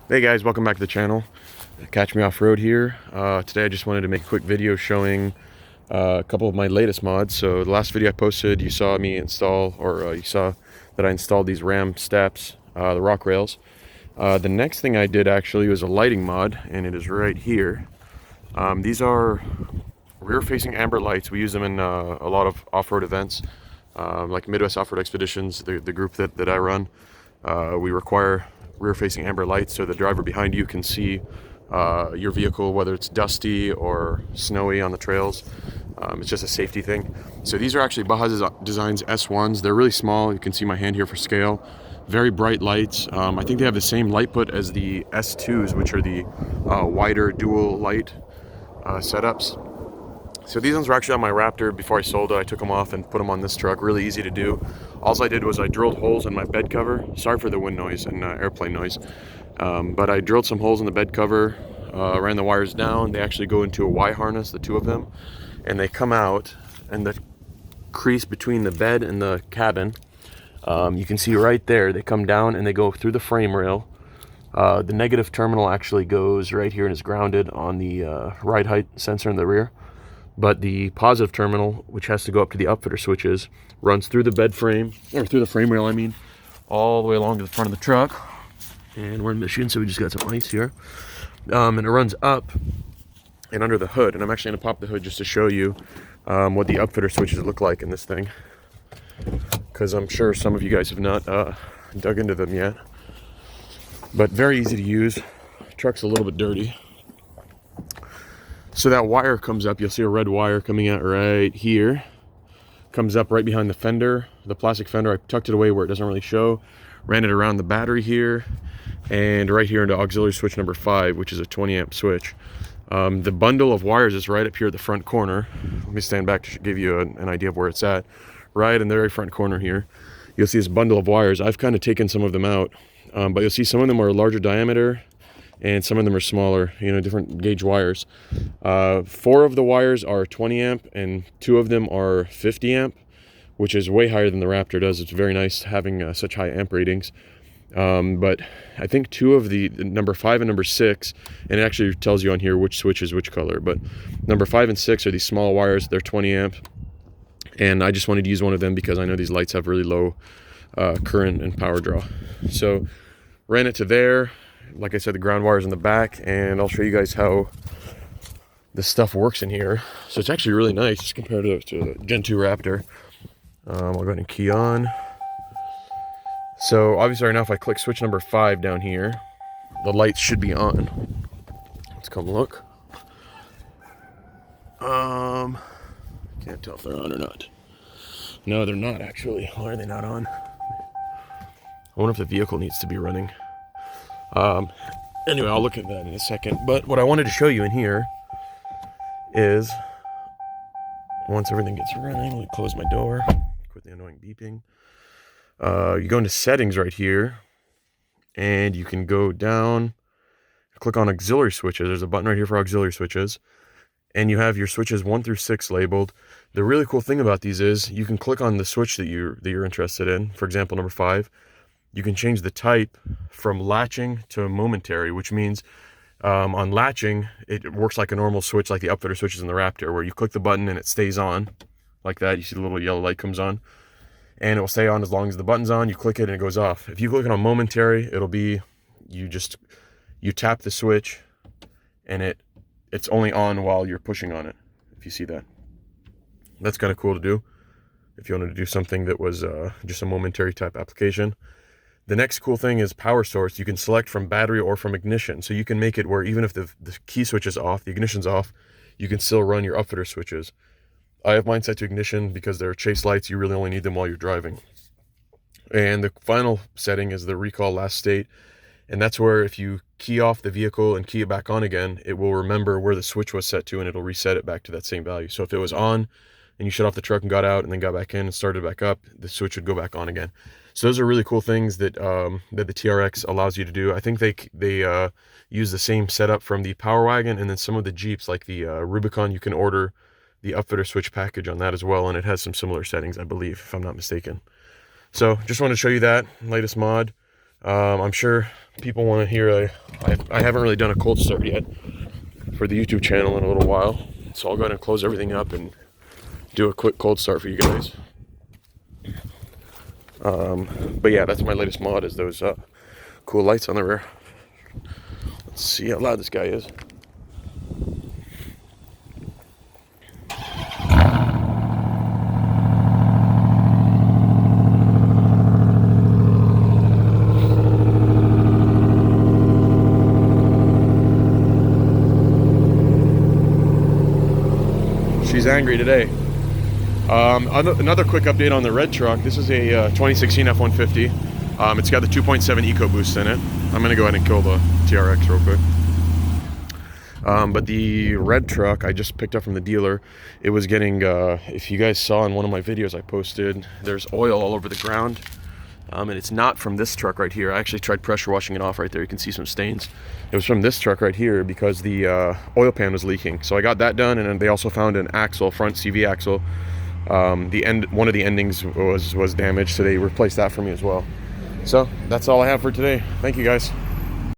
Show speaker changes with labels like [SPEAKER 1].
[SPEAKER 1] Hey guys, welcome back to the channel. Catch me off road here. Today I just wanted to make a quick video showing a couple of my latest mods. So the last video I posted, you saw me install, you saw that I installed these ram steps, the rock rails. The next thing I did actually was a lighting mod, and it is right here. These are rear-facing amber lights. We use them in a lot of off-road events, like Midwest Off-Road Expeditions, the group that I run. We require rear-facing amber lights so the driver behind you can see your vehicle, whether it's dusty or snowy on the trails. It's just a safety thing. So these are actually Baja Designs S1s. They're really small. You can see my hand here for scale. Very bright lights. I think they have the same light put as the S2s, which are the wider dual light setups. So these ones were actually on my Raptor. Before I sold it, I took them off and put them on this truck. Really easy to do. All I did was I drilled holes in my bed cover. Sorry for the wind noise and airplane noise. But I drilled some holes in the bed cover, ran the wires down. They actually go into a Y harness, the two of them, and they come out, and the crease between the bed and the cabin, you can see right there, they come down and they go through the frame rail. The negative terminal actually goes right here and is grounded on the ride height sensor in the rear. But the positive terminal, which has to go up to the upfitter switches, runs through the bed frame, or through the frame rail, I mean, all the way along to the front of the truck. And we're in Michigan, so we just got some ice here. And it runs up and under the hood. And I'm actually going to pop the hood just to show you what the upfitter switches look like in this thing, because I'm sure some of you guys have not dug into them yet. But very easy to use. Truck's a little bit dirty. So that wire comes up, you'll see a red wire coming out right here. Comes up right behind the fender, the plastic fender. I tucked it away where it doesn't really show. Ran it around the battery here, and right here into auxiliary switch number 5, which is a 20 amp switch. The bundle of wires is right up here at the front corner. Let me stand back to give you an idea of where it's at. Right in the very front corner here, you'll see this bundle of wires. I've kind of taken some of them out, but you'll see some of them are larger diameter, and some of them are smaller, different gauge wires. 4 of the wires are 20 amp and 2 of them are 50 amp, which is way higher than the Raptor does. It's very nice having such high amp ratings. But I think 2 of the number 5 and number 6, and it actually tells you on here which switch is which color, but number 5 and 6 are these small wires. They're 20 amp, and I just wanted to use one of them because I know these lights have really low current and power draw. So ran it to there. Like I said, the ground wire's in the back, and I'll show you guys how this stuff works in here. So it's actually really nice compared to the Gen 2 Raptor. I'll go ahead and key on. So obviously right now, if I click switch number 5 down here, the lights should be on. Let's come look. Can't tell if they're on or not. No, they're not actually. Why are they not on? I wonder if the vehicle needs to be running. Anyway, I'll look at that in a second. But what I wanted to show you in here is, once everything gets running, let me close my door, quit the annoying beeping. You go into settings right here, and you can go down, click on auxiliary switches. There's a button right here for auxiliary switches, and you have your switches 1 through 6 labeled. The really cool thing about these is you can click on the switch that you're interested in. For example, number 5. You can change the type from latching to momentary, which means on latching, it works like a normal switch, like the upfitter switches in the Raptor, where you click the button and it stays on like that. You see the little yellow light comes on, and it will stay on as long as the button's on. You click it and it goes off. If you click it on momentary, it'll be, you tap the switch and it's only on while you're pushing on it, if you see that. That's kind of cool to do if you wanted to do something that was just a momentary type application. The next cool thing is power source. You can select from battery or from ignition. So you can make it where even if the key switch is off, the ignition's off, you can still run your upfitter switches. I have mine set to ignition because they're chase lights. You really only need them while you're driving. And the final setting is the recall last state. And that's where if you key off the vehicle and key it back on again, it will remember where the switch was set to, and it'll reset it back to that same value. So if it was on and you shut off the truck and got out and then got back in and started back up, the switch would go back on again. So those are really cool things that that the TRX allows you to do. I think they use the same setup from the Power Wagon, and then some of the Jeeps, like the Rubicon, you can order the upfitter switch package on that as well, and it has some similar settings, I believe, if I'm not mistaken. So just wanted to show you that latest mod. I'm sure people want to hear I haven't really done a cold start yet for the YouTube channel in a little while, so I'll go ahead and close everything up and do a quick cold start for you guys. But yeah, that's my latest mod, is those cool lights on the rear. Let's see how loud this guy is. She's angry today. Another quick update on the red truck. This is a 2016 F-150. It's got the 2.7 EcoBoost in it. I'm gonna go ahead and kill the TRX real quick. But the red truck I just picked up from the dealer. It was getting, if you guys saw in one of my videos I posted, there's oil all over the ground. And it's not from this truck right here. I actually tried pressure washing it off right there. You can see some stains. It was from this truck right here because the oil pan was leaking. So I got that done, and then they also found an axle, front CV axle. One of the endings was damaged, so they replaced that for me as well. So that's all I have for today. Thank you guys.